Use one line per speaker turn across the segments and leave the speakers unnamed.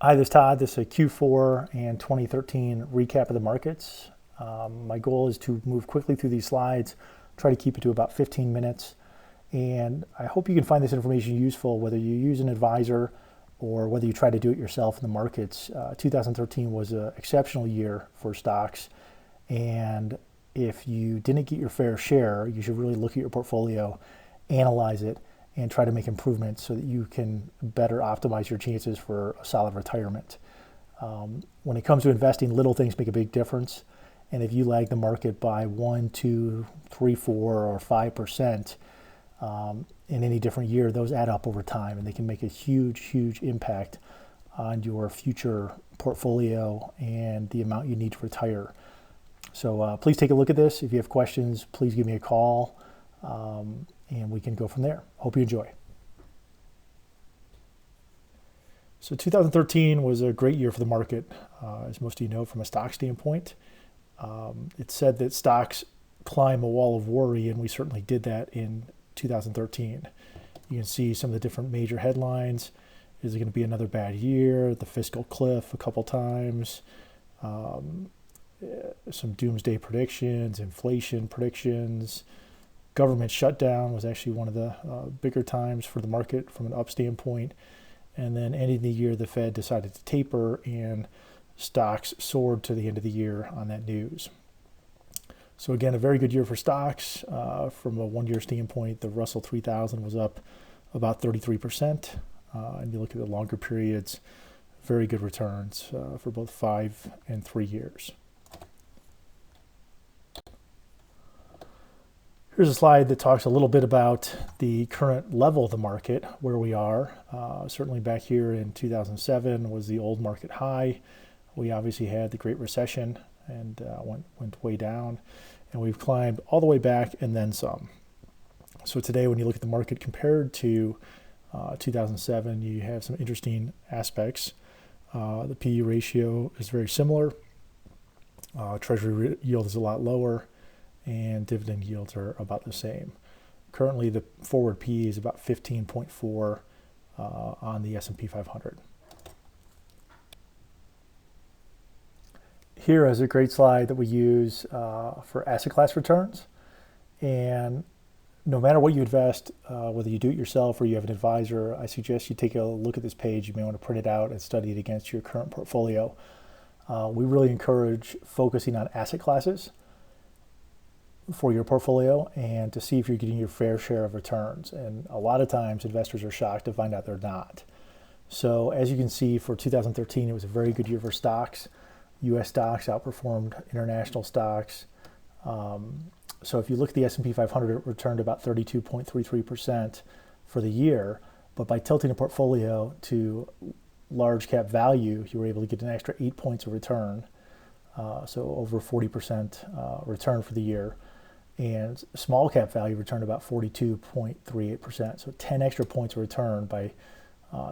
Hi, this is Todd. This is a Q4 and 2013 recap of the markets. My goal is to move quickly through these slides, try to keep it to about 15 minutes. And I hope you can find this information useful, whether you use an advisor or whether you try to do it yourself in the markets. 2013 was an exceptional year for stocks. And if you didn't get your fair share, you should really look at your portfolio, analyze it, and try to make improvements so that you can better optimize your chances for a solid retirement. When it comes to investing, little things make a big difference. And if you lag the market by 1, 2, 3, 4, or 5% in any different year, those add up over time and they can make a huge, huge impact on your future portfolio and the amount you need to retire. So please take a look at this. If you have questions, please give me a call. And we can go from there. Hope you enjoy. So 2013 was a great year for the market, as most of you know from a stock standpoint. It's said that stocks climb a wall of worry, and we certainly did that in 2013. You can see some of the different major headlines. Is it going to be another bad year? The fiscal cliff a couple times. Some doomsday predictions, inflation predictions. Government shutdown was actually one of the bigger times for the market from an up standpoint. And then ending the year, the Fed decided to taper and stocks soared to the end of the year on that news. So again, a very good year for stocks. From a one-year standpoint, the Russell 3000 was up about 33%. And you look at the longer periods, very good returns for both 5 and 3 years. Here's a slide that talks a little bit about the current level of the market, where we are. Certainly back here in 2007 was the old market high. We obviously had the Great Recession and went way down. And we've climbed all the way back and then some. So today when you look at the market compared to 2007, you have some interesting aspects. The PE ratio is very similar. Treasury yield is a lot lower. And dividend yields are about the same. Currently, the forward PE is about 15.4 on the S&P 500. Here is a great slide that we use for asset class returns. And no matter what you invest, whether you do it yourself or you have an advisor, I suggest you take a look at this page. You may want to print it out and study it against your current portfolio. We really encourage focusing on asset classes for your portfolio and to see if you're getting your fair share of returns. And a lot of times investors are shocked to find out they're not. So as you can see, for 2013, it was a very good year for stocks. U.S. stocks outperformed international stocks. So if you look at the S&P 500, it returned about 32.33% for the year. But by tilting a portfolio to large cap value, you were able to get an extra 8 points of return. So over 40% return for the year. And small cap value returned about 42.38%. So 10 extra points of return by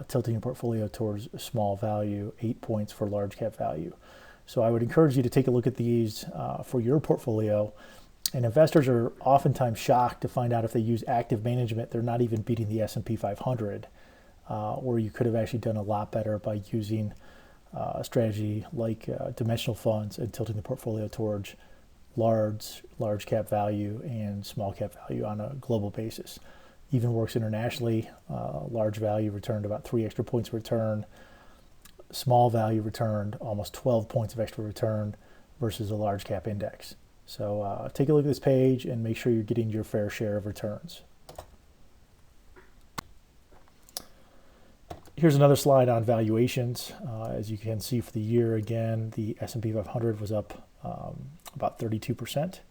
tilting your portfolio towards small value, 8 points for large cap value. So I would encourage you to take a look at these for your portfolio. And investors are oftentimes shocked to find out if they use active management, they're not even beating the S&P 500, where you could have actually done a lot better by using a strategy like dimensional funds and tilting the portfolio towards large cap value and small cap value on a global basis. Even works internationally. Large value returned about 3 extra points of return. Small value returned almost 12 points of extra return versus a large cap index. So take a look at this page and make sure you're getting your fair share of returns. Here's another slide on valuations. As you can see for the year, again, the S&P 500 was up about 32%.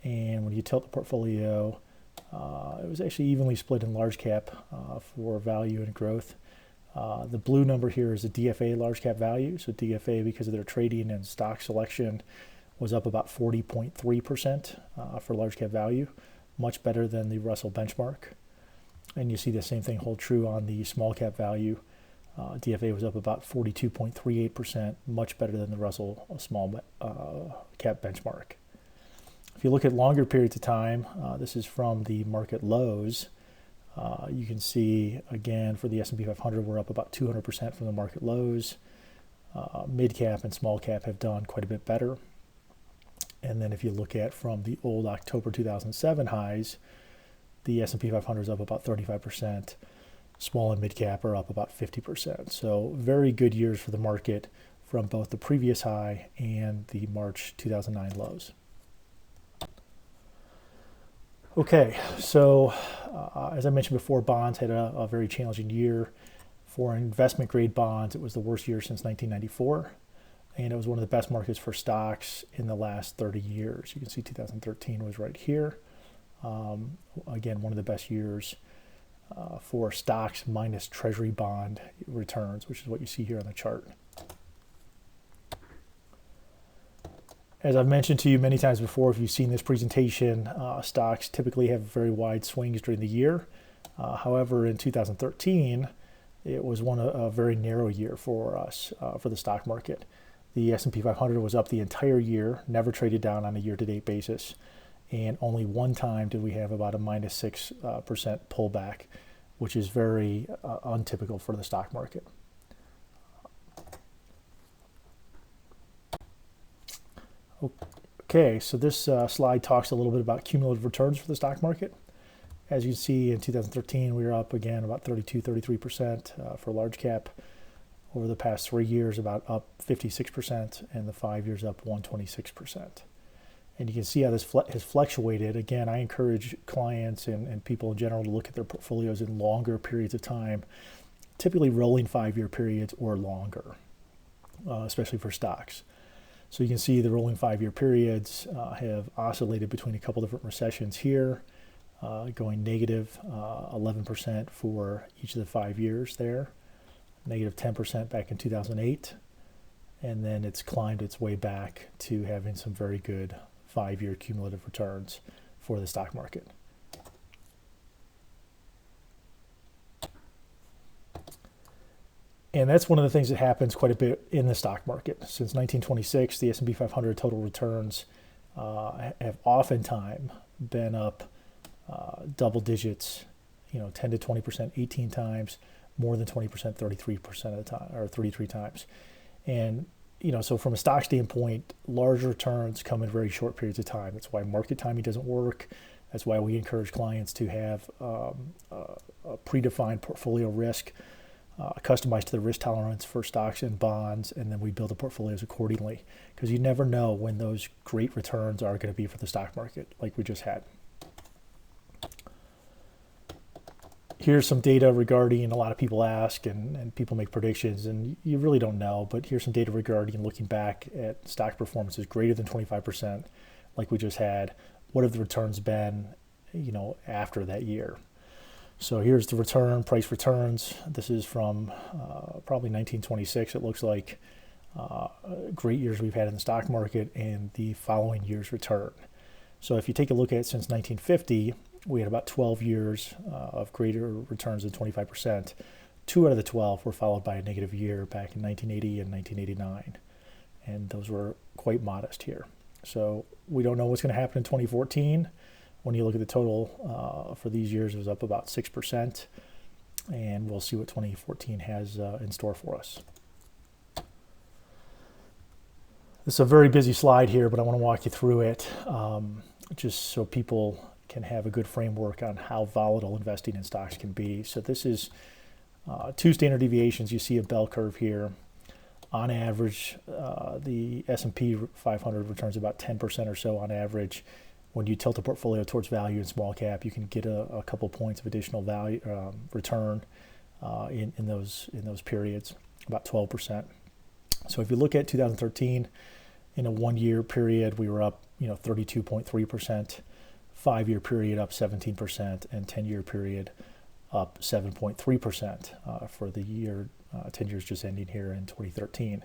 And when you tilt the portfolio, it was actually evenly split in large cap for value and growth. The blue number here is the DFA large cap value. So DFA, because of their trading and stock selection, was up about 40.3% for large cap value, much better than the Russell benchmark. And you see the same thing hold true on the small cap value. DFA was up about 42.38%, much better than the Russell small cap benchmark. If you look at longer periods of time, this is from the market lows. You can see, again, for the S&P 500, we're up about 200% from the market lows. Mid cap and small cap have done quite a bit better. And then if you look at from the old October 2007 highs, the S&P 500 is up about 35%. Small and mid cap are up about 50%. So very good years for the market from both the previous high and the March 2009 lows. Okay, so as I mentioned before, bonds had a very challenging year. For investment grade bonds, it was the worst year since 1994, and it was one of the best markets for stocks in the last 30 years. You can see 2013 was right here. Again, one of the best years for stocks minus treasury bond returns, which is what you see here on the chart. As I've mentioned to you many times before, if you've seen this presentation, stocks typically have very wide swings during the year. However, in 2013, it was a very narrow year for us, for the stock market. The S&P 500 was up the entire year, never traded down on a year-to-date basis, and only one time did we have about a minus 6% pullback, which is very untypical for the stock market. Okay, so this slide talks a little bit about cumulative returns for the stock market. As you see, in 2013, we were up again about 33% for large cap. Over the past 3 years, about up 56%, and the 5 years up 126%. And you can see how this has fluctuated. Again, I encourage clients and people in general to look at their portfolios in longer periods of time, typically rolling 5-year periods or longer, especially for stocks. So you can see the rolling 5-year periods have oscillated between a couple different recessions here, going negative 11% for each of the 5 years there, negative 10% back in 2008, and then it's climbed its way back to having some very good 5-year cumulative returns for the stock market. And that's one of the things that happens quite a bit in the stock market. Since 1926, the S&P 500 total returns have oftentimes been up double digits, 10 to 20%, 18 times, more than 20%, 33% of the time, or 33 times. And, so from a stock standpoint, large returns come in very short periods of time. That's why market timing doesn't work. That's why we encourage clients to have a predefined portfolio risk, customized to the risk tolerance for stocks and bonds, and then we build the portfolios accordingly, because you never know when those great returns are going to be for the stock market like we just had. Here's some data regarding, a lot of people ask and people make predictions, and you really don't know, but here's some data regarding looking back at stock performances greater than 25% like we just had. What have the returns been, after that year? So here's the price returns. This is from probably 1926, it looks like. Great years we've had in the stock market and the following year's return. So if you take a look at since 1950, we had about 12 years of greater returns than 25%. 2 out of the 12 were followed by a negative year back in 1980 and 1989. And those were quite modest here. So we don't know what's going to happen in 2014. When you look at the total for these years, it was up about 6%. And we'll see what 2014 has in store for us. This is a very busy slide here, but I want to walk you through it just so people can have a good framework on how volatile investing in stocks can be. So this is 2 standard deviations. You see a bell curve here. On average, the S&P 500 returns about 10% or so on average. When you tilt a portfolio towards value and small cap, you can get a couple points of additional value return in those periods, about 12%. So if you look at 2013, in a 1-year period, we were up 32.3%. 5-year period up 17%, and 10-year period up 7.3% for the year, 10 years just ending here in 2013.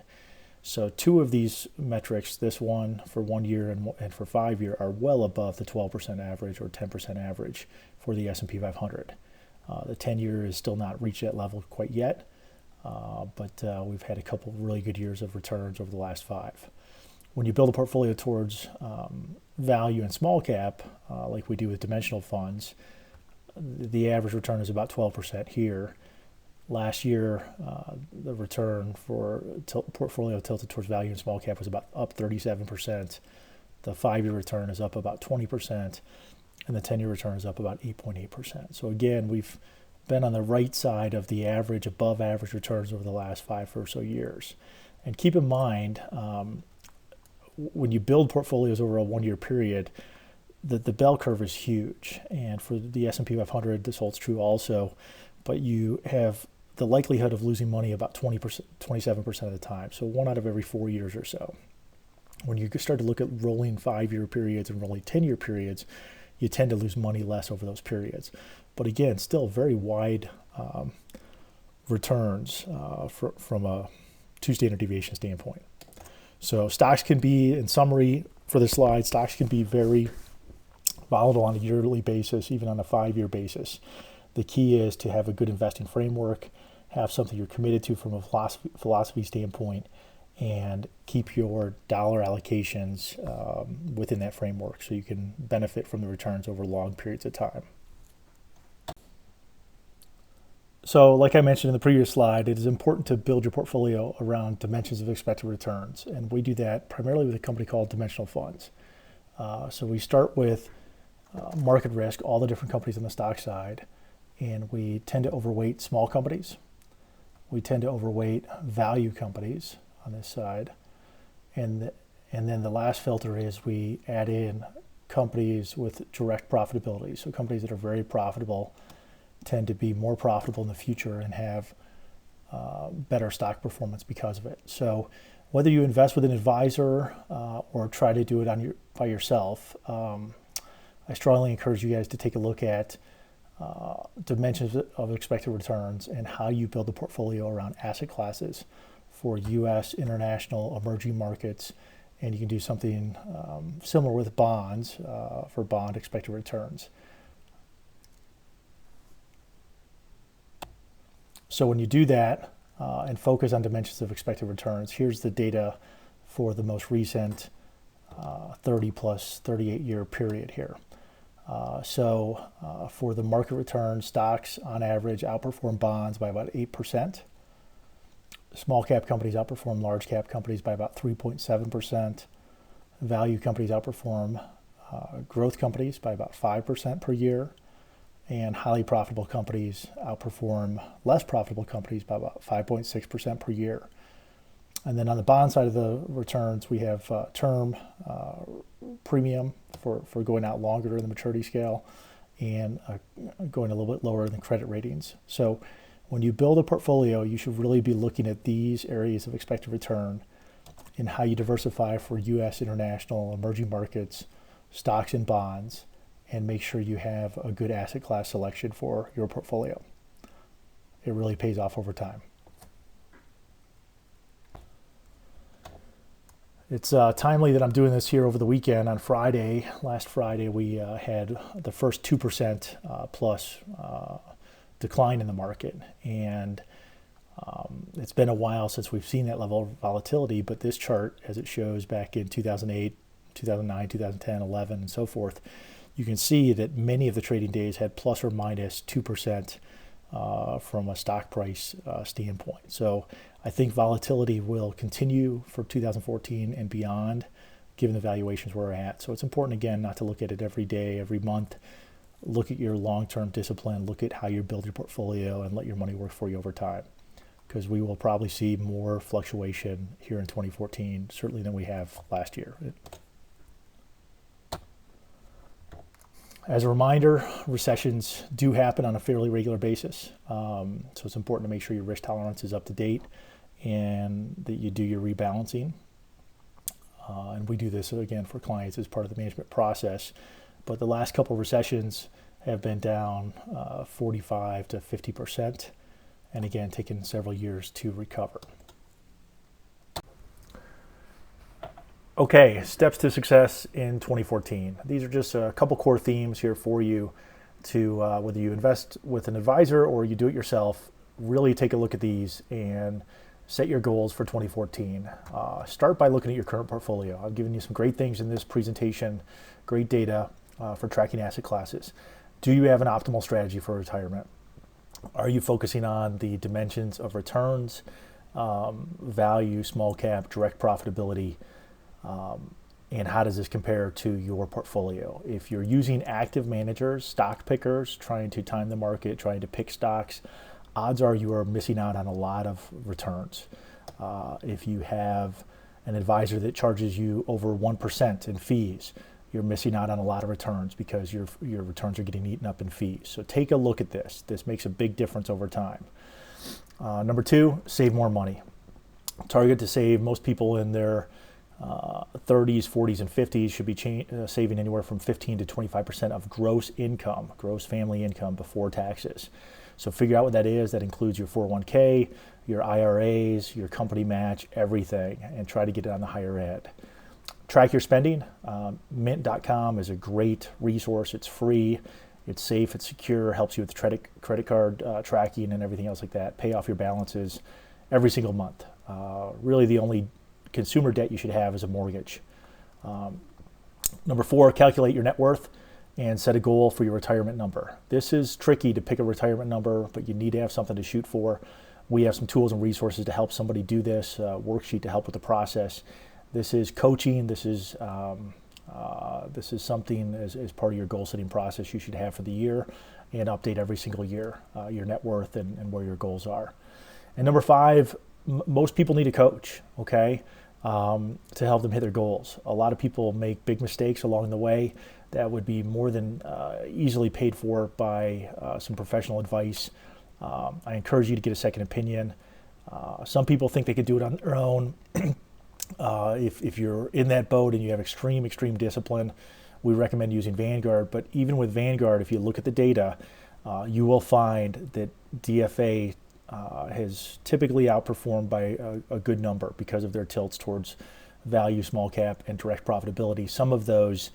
So 2 of these metrics, this one for 1 year and for 5 year, are well above the 12% average or 10% average for the S&P 500. The 10-year is still not reached that level quite yet, but we've had a couple of really good years of returns over the last 5. When you build a portfolio towards value and small cap, like we do with dimensional funds, the average return is about 12% here. Last year, the return for portfolio tilted towards value and small cap was about up 37%. The 5-year return is up about 20%, and the 10-year return is up about 8.8%. So again, we've been on the right side of the average, above average returns over the last 5 or so years. And keep in mind, when you build portfolios over a 1-year period, the bell curve is huge. And for the S&P 500, this holds true also. But you have the likelihood of losing money about 20%, 27% of the time. So 1 out of every 4 years or so. When you start to look at rolling 5-year periods and rolling 10-year periods, you tend to lose money less over those periods. But again, still very wide returns from a 2 standard deviation standpoint. So stocks can be, in summary for this slide, stocks can be very volatile on a yearly basis, even on a 5-year basis. The key is to have a good investing framework, have something you're committed to from a philosophy standpoint, and keep your dollar allocations within that framework so you can benefit from the returns over long periods of time. So like I mentioned in the previous slide, it is important to build your portfolio around dimensions of expected returns. And we do that primarily with a company called Dimensional Funds. So we start with market risk, all the different companies on the stock side, and we tend to overweight small companies. We tend to overweight value companies on this side. And then the last filter is we add in companies with direct profitability. So companies that are very profitable tend to be more profitable in the future and have better stock performance because of it. So whether you invest with an advisor or try to do it by yourself, I strongly encourage you guys to take a look at dimensions of expected returns and how you build a portfolio around asset classes for U.S., international, emerging markets. And you can do something similar with bonds for bond expected returns. So when you do that and focus on dimensions of expected returns, here's the data for the most recent 30 plus 38 year period here. So for the market return, stocks on average outperform bonds by about 8%. Small cap companies outperform large cap companies by about 3.7%. Value companies outperform growth companies by about 5% per year. And highly profitable companies outperform less profitable companies by about 5.6% per year. And then on the bond side of the returns, we have term premium for going out longer in the maturity scale and going a little bit lower than credit ratings. So when you build a portfolio, you should really be looking at these areas of expected return and how you diversify for U.S., international, emerging markets, stocks and bonds, and make sure you have a good asset class selection for your portfolio. It really pays off over time. It's timely that I'm doing this here over the weekend. On Friday, last Friday, we had the first 2% plus decline in the market. And it's been a while since we've seen that level of volatility, but this chart, as it shows back in 2008, 2009, 2010, 11, and so forth, you can see that many of the trading days had plus or minus 2% from a stock price standpoint. So I think volatility will continue for 2014 and beyond, given the valuations we're at. So it's important, again, not to look at it every day, every month. Look at your long-term discipline. Look at how you build your portfolio and let your money work for you over time. Because we will probably see more fluctuation here in 2014, certainly than we have last year. As a reminder, recessions do happen on a fairly regular basis. So it's important to make sure your risk tolerance is up to date and that you do your rebalancing. And we do this, again, for clients as part of the management process. But the last couple of recessions have been down 45 to 50%. And again, taken several years to recover. Okay, steps to success in 2014. These are just a couple core themes here for you to, whether you invest with an advisor or you do it yourself, really take a look at these and set your goals for 2014. Start by looking at your current portfolio. I've given you some great things in this presentation, great data for tracking asset classes. Do you have an optimal strategy for retirement? Are you focusing on the dimensions of returns, value, small cap, direct profitability, and how does this compare to your portfolio? If you're using active managers, stock pickers, trying to time the market, trying to pick stocks, odds are you are missing out on a lot of returns. If you have an advisor that charges you over 1% in fees, you're missing out on a lot of returns because your returns are getting eaten up in fees. So take a look at this. This makes a big difference over time. Number 2, save more money. Target to save. Most people in their 30s, 40s, and 50s should be saving anywhere from 15 to 25% of gross income, gross family income before taxes. So figure out what that is. That includes your 401k, your IRAs, your company match, everything, and try to get it on the higher end. Track your spending. Mint.com is a great resource. It's free, it's safe, it's secure, helps you with credit card tracking and everything else like that. Pay off your balances every single month. Really the only consumer debt you should have is a mortgage. Number 4, calculate your net worth and set a goal for your retirement number. This is tricky to pick a retirement number, but you need to have something to shoot for. We have some tools and resources to help somebody do this, worksheet to help with the process. This is coaching. This is something as part of your goal setting process you should have for the year, and update every single year your net worth and where your goals are. And number 5, most people need a coach, okay, to help them hit their goals. A lot of people make big mistakes along the way that would be more than easily paid for by some professional advice. I encourage you to get a second opinion. Some people think they could do it on their own. If you're in that boat and you have extreme discipline, we recommend using Vanguard. But even with Vanguard, if you look at the data, you will find that DFA has typically outperformed by a good number because of their tilts towards value, small cap, and direct profitability. Some of those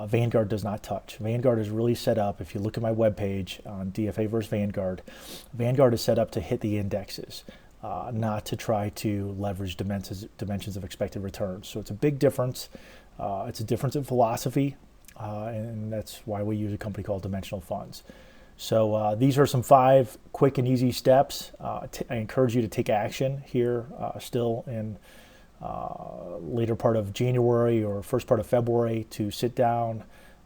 Vanguard does not touch. Vanguard is really set up, if you look at my webpage on DFA versus Vanguard, Vanguard is set up to hit the indexes, not to try to leverage dimensions of expected returns. So it's a big difference. It's a difference in philosophy, and that's why we use a company called Dimensional Funds. So these are some 5 quick and easy steps. I encourage you to take action here still in later part of January or first part of February to sit down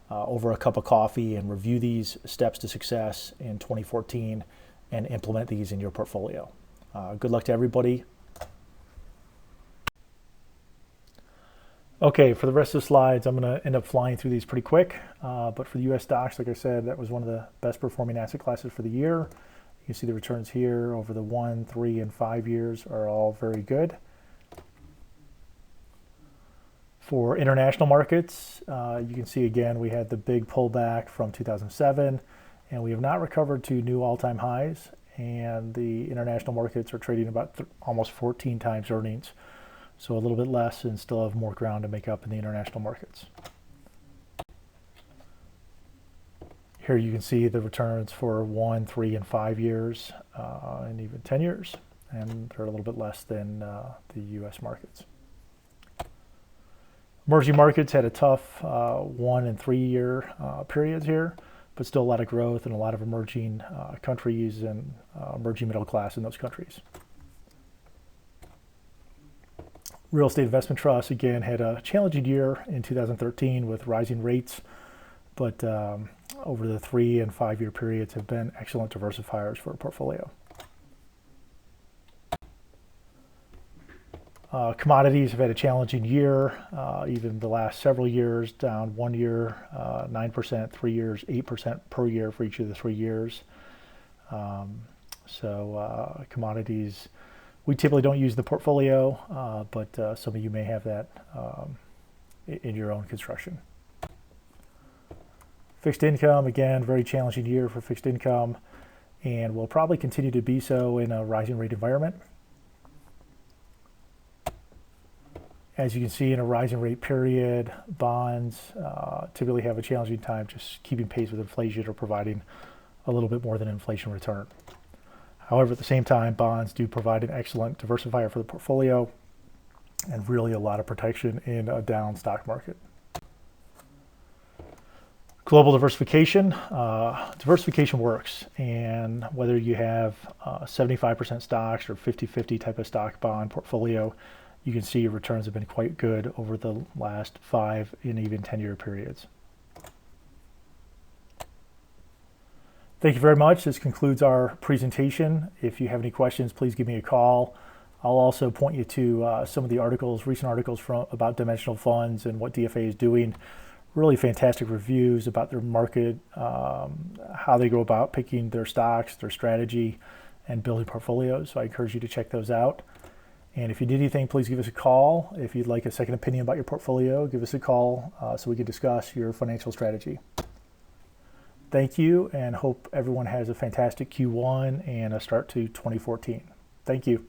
over a cup of coffee and review these steps to success in 2014 and implement these in your portfolio. Good luck to everybody. Okay, for the rest of the slides, I'm going to end up flying through these pretty quick. But for the U.S. stocks, like I said, that was one of the best performing asset classes for the year. You can see the returns here over the 1, 3, and 5 years are all very good. For international markets, you can see again we had the big pullback from 2007, and we have not recovered to new all-time highs. And the international markets are trading about almost 14 times earnings, so a little bit less, and still have more ground to make up in the international markets. Here you can see the returns for 1, 3, and 5 years, and even 10 years, and they're a little bit less than the U.S. markets. Emerging markets had a tough 1 and 3 year periods here, but still a lot of growth and a lot of emerging countries and emerging middle class in those countries. Real estate investment trusts, again, had a challenging year in 2013 with rising rates, but over the 3 and 5 year periods have been excellent diversifiers for a portfolio. Commodities have had a challenging year, even the last several years, down 1 year, 9%, 3 years, 8% per year for each of the 3 years. Commodities, we typically don't use the portfolio, but some of you may have that in your own construction. Fixed income, again, very challenging year for fixed income, and will probably continue to be so in a rising rate environment. As you can see, in a rising rate period, bonds typically have a challenging time just keeping pace with inflation or providing a little bit more than inflation return. However, at the same time, bonds do provide an excellent diversifier for the portfolio and really a lot of protection in a down stock market. Global diversification. Diversification works, and whether you have 75% stocks or 50-50 type of stock bond portfolio, you can see your returns have been quite good over the last 5 and even 10-year periods. Thank you very much. This concludes our presentation. If you have any questions, please give me a call. I'll also point you to some of the articles, recent articles about dimensional funds and what DFA is doing. Really fantastic reviews about their market, how they go about picking their stocks, their strategy, and building portfolios. So I encourage you to check those out. And if you need anything, please give us a call. If you'd like a second opinion about your portfolio, give us a call so we can discuss your financial strategy. Thank you, and hope everyone has a fantastic Q1 and a start to 2014. Thank you.